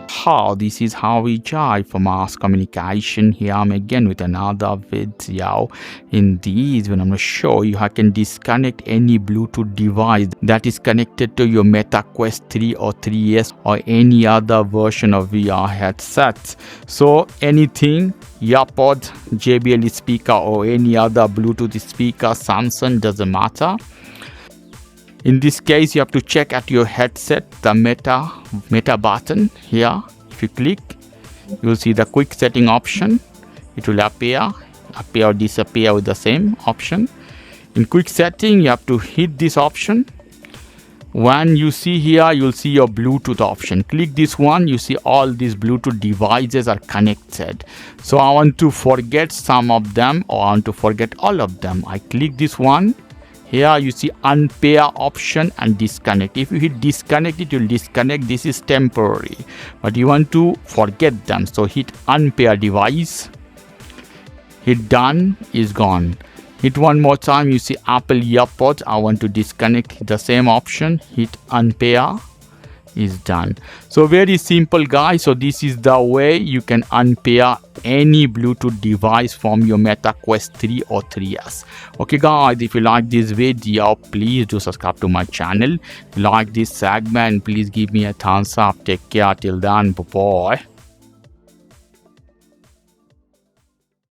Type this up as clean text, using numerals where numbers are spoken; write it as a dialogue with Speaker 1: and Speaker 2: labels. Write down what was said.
Speaker 1: How this is how we jive for mass communication. Here I'm again with another video. In these, when I'm going to show you how can disconnect any Bluetooth device that is connected to your Meta Quest 3 or 3S or any other version of VR headsets. So anything, AirPods, JBL speaker or any other Bluetooth speaker, Samsung, doesn't matter. In this case, you have to check at your headset the meta button here. If you click, you will see the quick setting option. It will appear or disappear with the same option. In quick setting, you have to hit this option. When you see here, you'll see your Bluetooth option. Click this one, you see all these Bluetooth devices are connected. So I want to forget some of them or I want to forget all of them. I click this one. Here you see Unpair option and disconnect. If you hit disconnect, it will disconnect. This is temporary, but you want to forget them. So hit Unpair device. Hit done, is gone. Hit one more time, you see Apple AirPods. I want to disconnect, the same option. Hit Unpair, is done. So very simple guys. So this is the way you can unpair any Bluetooth device from your Meta Quest 3 or 3S. Okay guys, if you like this video, please do subscribe to my channel. Like this segment, please give me a thumbs up. Take care till then, bye bye.